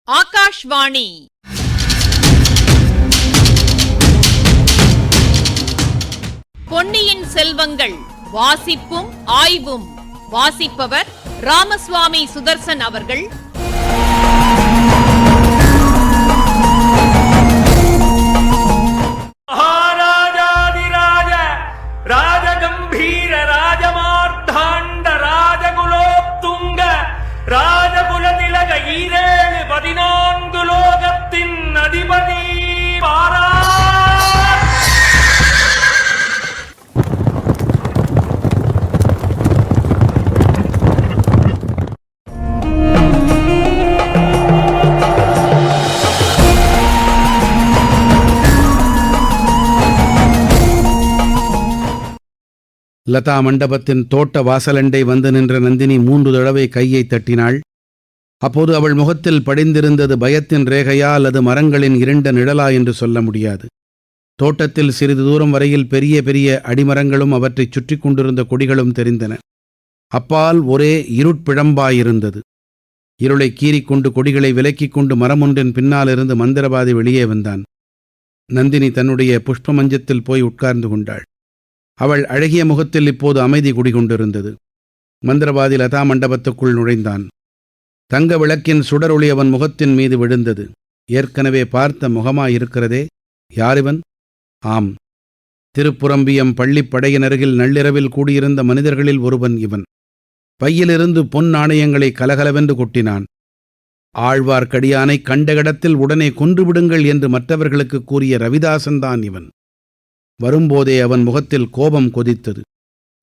ஆகாஷ்வாணி. பொன்னியின் செல்வங்கள் வாசிப்பும் ஆய்வும். வாசிப்பவர் ராமசுவாமி சுதர்சன் அவர்கள். மகாராஜாதிராஜ ராஜகம்பீர ராஜமார்த்தாண்ட ராஜகுலோத்துங்க ராஜகுலதிலக ஈரேழு 14 லோகத்தின் அதிபதி பாரா. லதா மண்டபத்தின் தோட்ட வாசலண்டை வந்து நின்ற நந்தினி 3 தடவை கையை தட்டினாள். அப்போது அவள் முகத்தில் படிந்திருந்தது பயத்தின் ரேகையா அல்லது மரங்களின் இருண்ட நிழலா என்று சொல்ல முடியாது. தோட்டத்தில் சிறிது தூரம் வரையில் பெரிய பெரிய அடிமரங்களும் அவற்றைச் சுற்றி கொண்டிருந்த கொடிகளும் தெரிந்தன. அப்பால் ஒரே இருட்பிழம்பாயிருந்தது. இருளை கீறிக்கொண்டு கொடிகளை விலக்கிக் கொண்டு மரமொன்றின் பின்னாலிருந்து மந்திரவாதி வெளியே வந்தான். நந்தினி தன்னுடைய புஷ்ப மஞ்சத்தில் போய் உட்கார்ந்து கொண்டாள். அவள் அழகிய முகத்தில் இப்போது அமைதி குடிகொண்டிருந்தது. மந்திரவாதி லதா மண்டபத்துக்குள் நுழைந்தான். தங்க விளக்கின் சுடரொளி அவன் முகத்தின் மீது விழுந்தது. ஏற்கனவே பார்த்த முகமாயிருக்கிறதே, யாரிவன்? ஆம், திருப்புரம்பியம் பள்ளிப்படையினருகில் நள்ளிரவில் கூடியிருந்த மனிதர்களில் ஒருவன் இவன். பையிலிருந்து பொன் நாணயங்களை கலகலவென்று கொட்டினான். ஆழ்வார்க்கடியானை கண்ட இடத்தில் உடனே கொன்றுவிடுங்கள் என்று மற்றவர்களுக்கு கூறிய ரவிதாசன்தான் இவன். வரும்போதே அவன் முகத்தில் கோபம் கொதித்தது.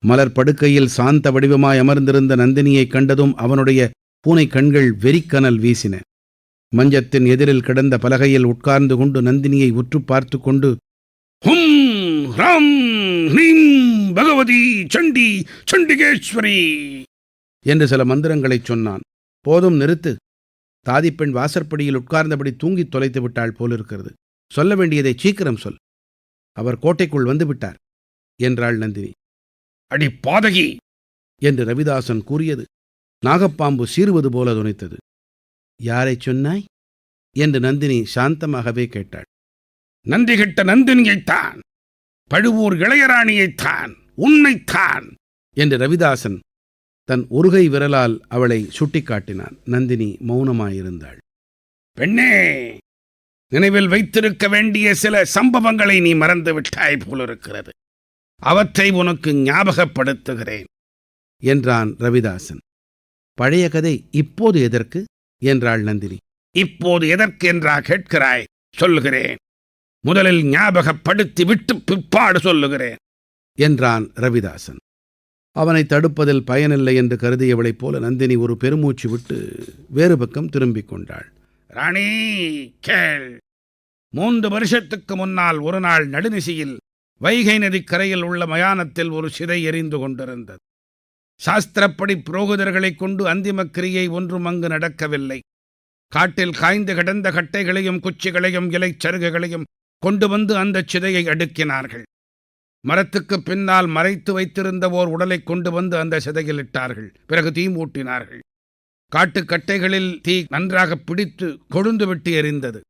மலர் படுக்கையில் சாந்த வடிவமாய் அமர்ந்திருந்த நந்தினியைக் கண்டதும் அவனுடைய பூனை கண்கள் வெறிக்கனல் வீசின. மஞ்சத்தின் எதிரில் கிடந்த பலகையில் உட்கார்ந்து கொண்டு நந்தினியை உற்று பார்த்து கொண்டு, ஹும் ராம் ஹ்ரீம் பகவதி சண்டி சண்டிகேஸ்வரி என்று சில மந்திரங்களைச் சொன்னான். போதும், நிறுத்து. தாதிப்பெண் வாசற்படியில் உட்கார்ந்தபடி தூங்கித் தொலைத்து விட்டாள் போலிருக்கிறது. சொல்ல வேண்டியதை சீக்கிரம் சொல். அவர் கோட்டைக்குள் வந்து விட்டார் என்றாள் நந்தினி. அடி பாதகி என்று ரவிதாசன் கூறியது நாகப்பாம்பு சீறுவது போல துணித்தது. யாரைச் சொன்னாய் என்று நந்தினி சாந்தமாகவே கேட்டாள். நந்திகிட்ட நந்தினியைத்தான், பழுவூர் இளையராணியைத்தான், உன்னைத்தான் என்று ரவிதாசன் தன் ஒருகை விரலால் அவளை சுட்டிக்காட்டினான். நந்தினி மௌனமாயிருந்தாள். பெண்ணே, நினைவில் வைத்திருக்க வேண்டிய சில சம்பவங்களை நீ மறந்து விட்டாய் போலிருக்கிறது. அவற்றை உனக்கு ஞாபகப்படுத்துகிறேன் என்றான் ரவிதாசன். பழைய கதை இப்போது எதற்கு என்றாள் நந்தினி. இப்போது எதற்கு என்றா கேட்கிறாய்? சொல்லுகிறேன். முதலில் ஞாபகப்படுத்தி விட்டு பிற்பாடு சொல்லுகிறேன் என்றான் ரவிதாசன். அவனை தடுப்பதில் பயனில்லை என்று கருதியவளைப் போல நந்தினி ஒரு பெருமூச்சு விட்டு வேறு பக்கம் திரும்பிக் கொண்டாள். ராணி, கேள். 3 வருஷத்துக்கு முன்னால் ஒரு நாள் நடுநிசியில் வைகை நதிக்கரையில் உள்ள மயானத்தில் ஒரு சிதை எரிந்து கொண்டிருந்தது. சாஸ்திரப்படி புரோகிதர்களைக் கொண்டு அந்திம கிரியை ஒன்றும் அங்கு நடக்கவில்லை. காட்டில் காய்ந்து கிடந்த கட்டைகளையும் குச்சிகளையும் இலைச்சருகுகளையும் கொண்டு வந்து அந்த சிதையை அடுக்கினார்கள். மரத்துக்கு பின்னால் மறைத்து வைத்திருந்த ஓர் உடலை கொண்டு வந்து அந்த சிதையில் இட்டார்கள். பிறகு தீ மூட்டினார்கள். காட்டுக்கட்டைகளில் தீ நன்றாக பிடித்து கொழுந்து விட்டு எரிந்தது.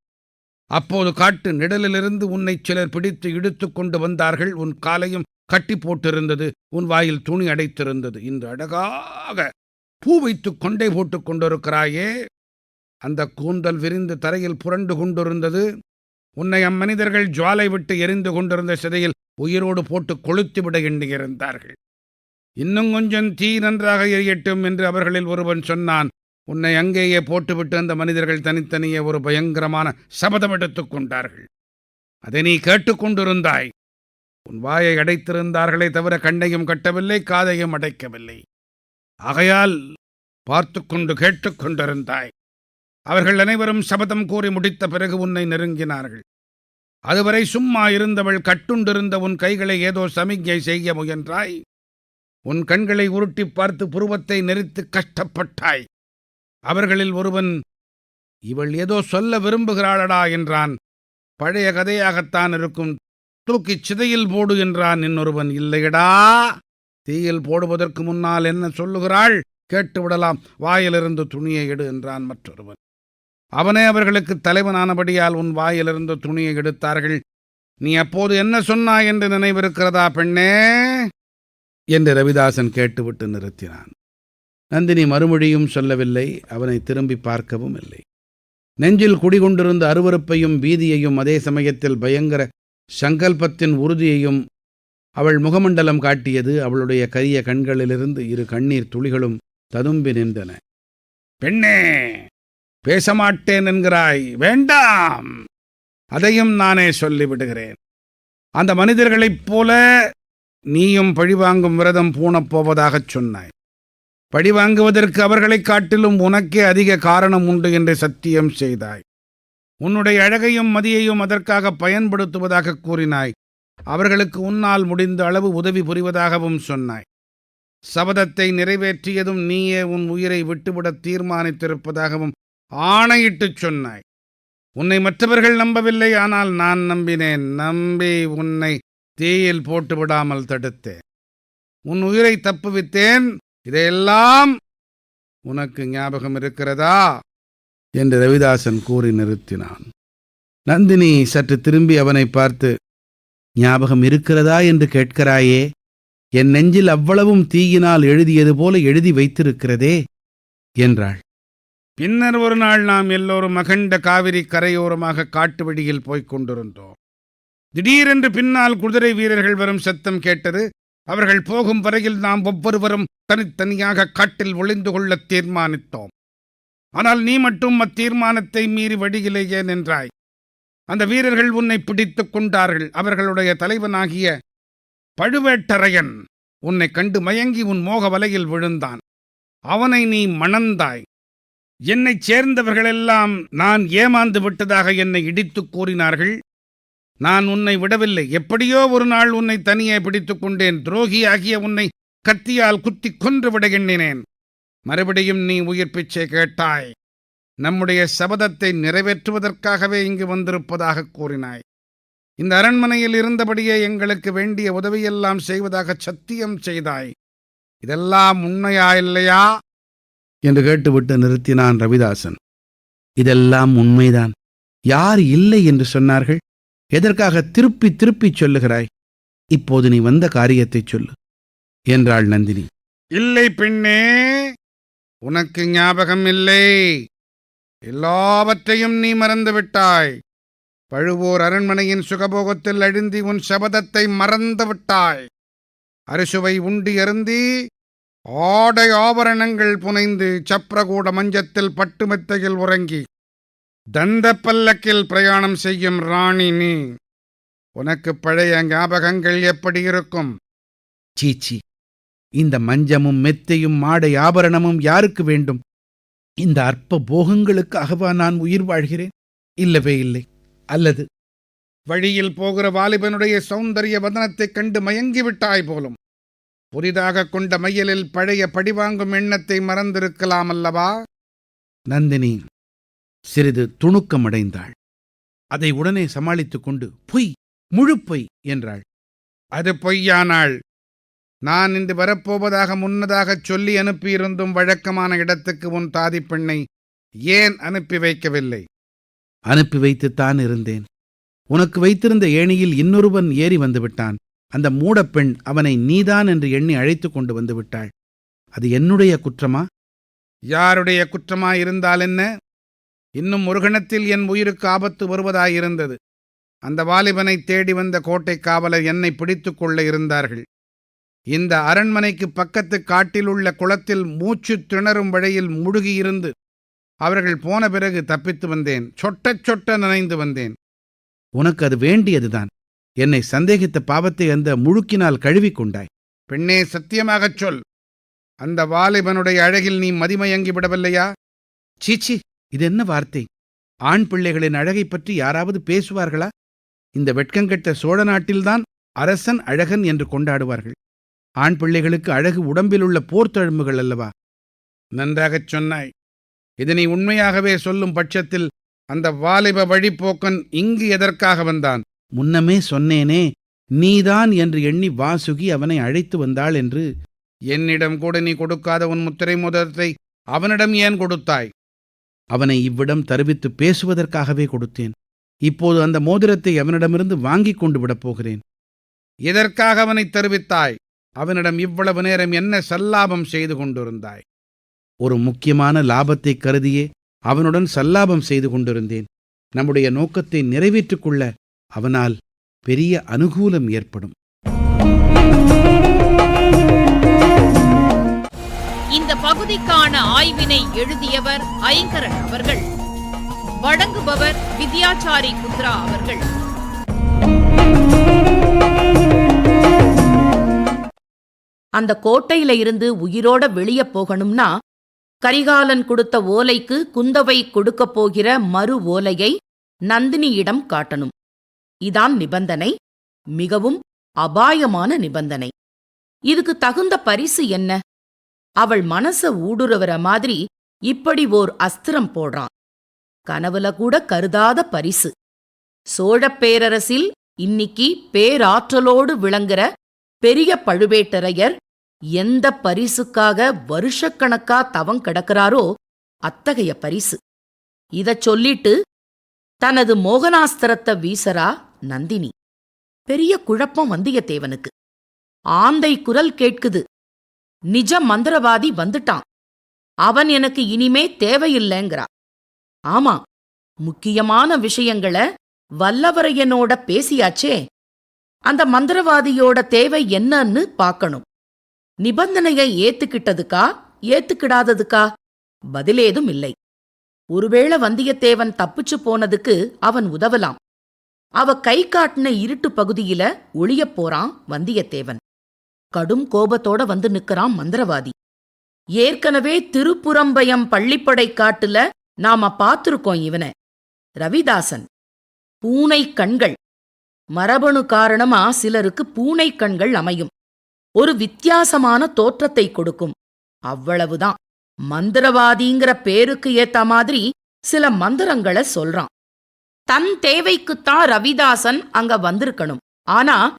அப்போது காட்டு நிழலிலிருந்து உன்னை சிலர் பிடித்து இழுத்து கொண்டு வந்தார்கள். உன் காலையும் கட்டி போட்டிருந்தது, உன் வாயில் துணி அடைத்திருந்தது. இன்று அழகாக பூ வைத்து கொண்டை போட்டுக் கொண்டிருக்கிறாயே, அந்த கூந்தல் விரிந்து தரையில் புரண்டு கொண்டிருந்தது. உன்னை அம்மனிதர்கள் ஜுவாலை விட்டு எரிந்து கொண்டிருந்த சிதையில் உயிரோடு போட்டு கொளுத்திவிட எண்ணியிருந்தார்கள். இன்னும் கொஞ்சம் தீ நன்றாக எரியட்டும் என்று அவர்களில் ஒருவன் சொன்னான். உன்னை அங்கேயே போட்டுவிட்டு அந்த மனிதர்கள் தனித்தனியே ஒரு பயங்கரமான சபதம் எடுத்துக் கொண்டார்கள். அதை நீ கேட்டுக்கொண்டிருந்தாய். உன் வாயை அடைத்திருந்தார்களே தவிர கண்ணையும் கட்டவில்லை, காதையும் அடைக்கவில்லை. ஆகையால் பார்த்து கொண்டு கேட்டுக்கொண்டிருந்தாய். அவர்கள் அனைவரும் சபதம் கூறி முடித்த பிறகு உன்னை நெருங்கினார்கள். அதுவரை சும்மா இருந்தவள் கட்டுண்டிருந்த உன் கைகளை ஏதோ சமிக்ஞை செய்ய முயன்றாய். உன் கண்களை உருட்டி பார்த்து புருவத்தை நெரித்து கஷ்டப்பட்டாய். அவர்களில் ஒருவன், இவள் ஏதோ சொல்ல விரும்புகிறாளடா என்றான். பழைய கதையாகத்தான் இருக்கும், தூக்கிச் சிதையில் போடு என்றான். இன்னொருவன், இல்லையடா, தீயில் போடுவதற்கு முன்னால் என்ன சொல்லுகிறாள் கேட்டுவிடலாம், வாயிலிருந்து துணியை எடு என்றான் மற்றொருவன். அவனே அவர்களுக்கு தலைவனானபடியால் உன் வாயிலிருந்து துணியை எடுத்தார்கள். நீ அப்போது என்ன சொன்னாய் என்று நினைவிருக்கிறதா பெண்ணே என்று ரவிதாசன் கேட்டுவிட்டு நிறுத்தினான். நந்தினி மறுமொழியும் சொல்லவில்லை, அவனை திரும்பி பார்க்கவும் இல்லை. நெஞ்சில் குடிகொண்டிருந்த அருவருப்பையும் பீதியையும் அதே சமயத்தில் பயங்கர சங்கல்பத்தின் உறுதியையும் அவள் முகமண்டலம் காட்டியது. அவளுடைய கரிய கண்களிலிருந்து இரு கண்ணீர் துளிகளும் ததும்பி நின்றன. பெண்ணே, பேசமாட்டேன் என்கிறாய், வேண்டாம், அதையும் நானே சொல்லிவிடுகிறேன். அந்த மனிதர்களைப் போல நீயும் பழிவாங்கும் விரதம் பூணப் போவதாகச் சொன்னாய். பழிவாங்குவதற்கு அவர்களைக் காட்டிலும் உனக்கே அதிக காரணம் உண்டு என்று சத்தியம் செய்தாய். உன்னுடைய அழகையும் மதியையும் அதற்காக பயன்படுத்துவதாக கூறினாய். அவர்களுக்கு உன்னால் முடிந்த அளவு உதவி புரிவதாகவும் சொன்னாய். சபதத்தை நிறைவேற்றியதும் நீயே உன் உயிரை விட்டுவிட தீர்மானித்திருப்பதாகவும் ஆணையிட்டுச் சொன்னாய். உன்னை மற்றவர்கள் நம்பவில்லை, ஆனால் நான் நம்பினேன். நம்பி உன்னை தீயில் போட்டு விடாமல் தடுத்தேன். உன் உயிரை தப்புவித்தேன். இதையெல்லாம் உனக்கு ஞாபகம் இருக்கிறதா என்று ரவிதாசன் கூறி நிறுத்தினான். நந்தினி சற்று திரும்பி அவனை பார்த்து, ஞாபகம் இருக்கிறதா என்று கேட்கிறாயே, என் நெஞ்சில் அவ்வளவும் தீயினால் எழுதியது போல எழுதி வைத்திருக்கிறதே என்றாள். பின்னர் ஒரு நாள் நாம் எல்லோரும் அகண்ட காவிரி கரையோரமாக காட்டு வழியில் போய்க் கொண்டிருந்தோம். திடீரென்று பின்னால் குதிரை வீரர்கள் வரும் சத்தம் கேட்டது. அவர்கள் போகும் வரையில் நாம் ஒவ்வொருவரும் தனித்தனியாக காட்டில் ஒளிந்து கொள்ள தீர்மானித்தோம். ஆனால் நீ மட்டும் அத்தீர்மானத்தை மீறி வழியிலேயே நின்றாய். அந்த வீரர்கள் உன்னை பிடித்துக் கொண்டார்கள். அவர்களுடைய தலைவனாகிய பழுவேட்டரையன் உன்னை கண்டு மயங்கி உன் மோக வலையில் விழுந்தான். அவனை நீ மணந்தாய். என்னைச் சேர்ந்தவர்களெல்லாம் நான் ஏமாந்து விட்டதாக என்னை இடித்துக் கூறினார்கள். நான் உன்னை விடவில்லை. எப்படியோ ஒரு நாள் உன்னை தனியே பிடித்துக் கொண்டேன். துரோகியாகிய உன்னை கத்தியால் குத்தி கொன்றுவிட எண்ணினேன். மறுபடியும் நீ உயிர் பிச்சை கேட்டாய். நம்முடைய சபதத்தை நிறைவேற்றுவதற்காகவே இங்கு வந்திருப்பதாக கூறினாய். இந்த அரண்மனையில் இருந்தபடியே எங்களுக்கு வேண்டிய உதவியெல்லாம் செய்வதாக சத்தியம் செய்தாய். இதெல்லாம் உண்மையா இல்லையா என்று கேட்டுவிட்டு நிறுத்தினான் ரவிதாசன். இதெல்லாம் உண்மைதான். யார் இல்லை என்று சொன்னார்கள்? எதற்காக திருப்பி திருப்பி சொல்லுகிறாய்? இப்போது நீ வந்த காரியத்தை சொல்லு என்றாள் நந்தினி. இல்லை பெண்ணே, உனக்கு ஞாபகம் இல்லை. எல்லாவற்றையும் நீ மறந்துவிட்டாய். பழுவூர் அரண்மனையின் சுகபோகத்தில் அழுந்தி உன் சபதத்தை மறந்து விட்டாய். அரிசுவை உண்டி அருந்தி ஆடை ஆபரணங்கள் புனைந்து சப்ரகூட மஞ்சத்தில் பட்டு மெத்தையில் உறங்கி தந்த பல்லக்கில் பிரயாணம் செய்யும் ராணி நீ. உனக்கு பழைய ஞாபகங்கள் எப்படி இருக்கும்? சீச்சி, இந்த மஞ்சமும் மெத்தையும் ஆடை ஆபரணமும் யாருக்கு வேண்டும்? இந்த அற்ப போகங்களுக்காகவா நான் உயிர் வாழ்கிறேன்? இல்லவே இல்லை. அல்லது வழியில் போகிற வாலிபனுடைய சௌந்தரிய வதனத்தைக் கண்டு மயங்கிவிட்டாய் போலும். புதிதாக கொண்ட மையலில் பழைய படிவாங்கும் எண்ணத்தை மறந்திருக்கலாம் அல்லவா? நந்தினி சிறிது துணுக்கமடைந்தாள். அதை உடனே சமாளித்துக் கொண்டு பொய், முழு பொய் என்றாள். அது பொய்யானாள். நான் இன்று வரப்போவதாக முன்னதாகச் சொல்லி அனுப்பியிருந்தும் வழக்கமான இடத்துக்கு உன் தாதி பெண்ணை ஏன் அனுப்பி வைக்கவில்லை? அனுப்பி வைத்துத்தான் இருந்தேன். உனக்கு வைத்திருந்த ஏணியில் இன்னொருவன் ஏறி வந்துவிட்டான். அந்த மூடப்பெண் அவனை நீதான் என்று எண்ணி அழைத்து கொண்டு வந்து விட்டாள். அது என்னுடைய குற்றமா? யாருடைய குற்றமாயிருந்தால் என்ன? இன்னும் ஒரு கணத்தில் என் உயிருக்கு ஆபத்து வருவதாயிருந்தது. அந்த வாலிபனை தேடி வந்த கோட்டை காவலர் என்னை பிடித்துக் கொள்ள இருந்தார்கள். இந்த அரண்மனைக்கு பக்கத்து காட்டிலுள்ள குளத்தில் மூச்சு திணறும் வழியில் முழுகியிருந்து அவர்கள் போன பிறகு தப்பித்து வந்தேன். சொட்ட சொட்ட நனைந்து வந்தேன். உனக்கு அது வேண்டியதுதான். என்னை சந்தேகித்த பாவத்தை அந்த முழுக்கினால் கழுவிக்கொண்டாய். பெண்ணே, சத்தியமாகச் சொல், அந்த வாலிபனுடைய அழகில் நீ மதிமயங்கி விடவில்லையா? சீச்சி, இது என்ன வார்த்தை? ஆண் பிள்ளைகளின் அழகை பற்றி யாராவது பேசுவார்களா? இந்த வெட்கங்கெட்ட சோழ நாட்டில்தான் அரசன் அழகன் என்று கொண்டாடுவார்கள். ஆண் பிள்ளைகளுக்கு அழகு உடம்பிலுள்ள போர்த்தழும்புகள் அல்லவா? நன்றாகச் சொன்னாய். இது நீ உண்மையாகவே சொல்லும் பட்சத்தில் அந்த வாலிப வழிப்போக்கன் இங்கு எதற்காக வந்தான்? முன்னமே சொன்னேனே, நீதான் என்று எண்ணி வாசுகி அவனை அழைத்து வந்தாள் என்று. என்னிடம் கூட நீ கொடுக்காத உன் முத்திரை மோதிரத்தை அவனிடம் ஏன் கொடுத்தாய்? அவனை இவ்விடம் தருவித்து பேசுவதற்காகவே கொடுத்தேன். இப்போது அந்த மோதிரத்தை அவனிடமிருந்து வாங்கிக் கொண்டு விடப் போகிறேன். எதற்காக அவனை தருவித்தாய்? அவனிடம் இவ்வளவு நேரம் என்ன சல்லாபம் செய்து கொண்டிருந்தாய்? ஒரு முக்கியமான லாபத்தை கருதியே அவனுடன் சல்லாபம் செய்து கொண்டிருந்தேன். நம்முடைய நோக்கத்தை நிறைவேற்றிக் கொள்ள அவனால் பெரிய அனுகூலம் ஏற்படும். இந்த பகுதிக்கான ஆய்வினை எழுதியவர் ஐங்கரன் அவர்கள். வழங்குபவர் வித்யாச்சாரி புத்ரா அவர்கள். அந்த கோட்டையில இருந்து உயிரோட வெளியே போகணும்னா கரிகாலன் கொடுத்த ஓலைக்கு குந்தவை கொடுக்கப் போகிற மறு ஓலையை நந்தினியிடம் காட்டணும். இதான் நிபந்தனை. மிகவும் அபாயமான நிபந்தனை. இதுக்கு தகுந்த பரிசு என்ன? அவள் மனச ஊடுருவற மாதிரி இப்படி ஓர் அஸ்திரம் போடுறான். கனவுல கூட கருதாத பரிசு. சோழப் பேரரசில் இன்னிக்கு பேராற்றலோடு விளங்குற பெரிய பழுவேட்டரையர் எந்த பரிசுக்காக வருஷக்கணக்கா தவம் கிடக்கிறாரோ அத்தகைய பரிசு. இதச் சொல்லிட்டு தனது மோகனாஸ்திரத்தை வீசரா நந்தினி. பெரிய குழப்பம் வந்தியத்தேவனுக்கு. ஆந்தை குரல் கேட்குது. நிஜ மந்திரவாதி வந்துட்டான். அவன் எனக்கு இனிமே தேவையில்லைங்கிறா. ஆமா, முக்கியமான விஷயங்களை வல்லவரையனோட பேசியாச்சே. அந்த மந்திரவாதியோட தேவை என்னன்னு பார்க்கணும். நிபந்தனையை ஏத்துக்கிட்டதுக்கா ஏத்துக்கிடாததுக்கா பதிலேதும் இல்லை. ஒருவேளை வந்தியத்தேவன் தப்பிச்சு போனதுக்கு அவன் உதவலாம். அவ கை காட்டின இருட்டு பகுதியில ஒளியப் போறான் வந்தியத்தேவன். கடும் கோபத்தோட வந்து நிக்கிறான் மந்திரவாதி. ஏற்கனவே திருப்புறம்பயம் பள்ளிப்படை காட்டுல நாம பார்த்திருக்கோம் இவனை. ரவிதாசன். பூனை கண்கள். மரபணு காரணமா சிலருக்கு பூனை கண்கள் அமையும். ஒரு வித்தியாசமான தோற்றத்தை கொடுக்கும். அவ்வளவுதான். மந்திரவாதிங்கிற பேருக்கு ஏத்த மாதிரி சில மந்திரங்களை சொல்றான். தன் தேவைக்குத்தான் ரவிதாசன் அங்க வந்திருக்கணும். ஆனா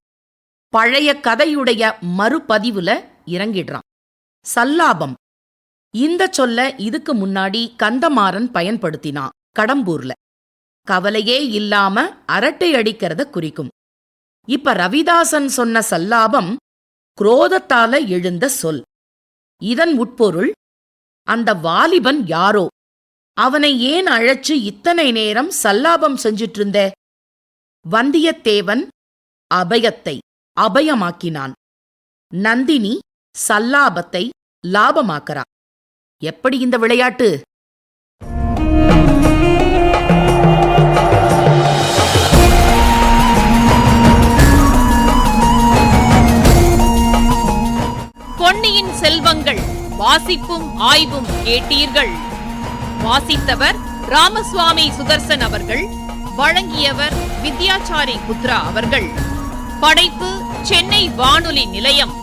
பழைய கதையுடைய மறுபதிவுல இறங்கிடுறான். சல்லாபம். இந்த சொல்ல இதுக்கு முன்னாடி கந்தமாறன் பயன்படுத்தினான் கடம்பூர்ல. கவலையே இல்லாம அரட்டை அடிக்கிறத குறிக்கும். இப்ப ரவிதாசன் சொன்ன சல்லாபம் குரோதத்தால எழுந்த சொல். இதன் உட்பொருள், அந்த வாலிபன் யாரோ, அவனை ஏன் அழைச்சு இத்தனை நேரம் சல்லாபம் செஞ்சிட்டு இருந்த? வந்தியத்தேவன் அபயத்தை அபயமாக்கினான். நந்தினி சல்லாபத்தை லாபமாக்கறா. எப்படி இந்த விளையாட்டு? பொன்னியின் செல்வங்கள் வாசிப்பும் ஆய்வும் கேட்டீர்கள். வாசித்தவர் ராமசுவாமி சுதர்சன் அவர்கள். வழங்கியவர் வித்யாச்சாரி புத்ரா அவர்கள். படைப்பு சென்னை வானொலி நிலையம்.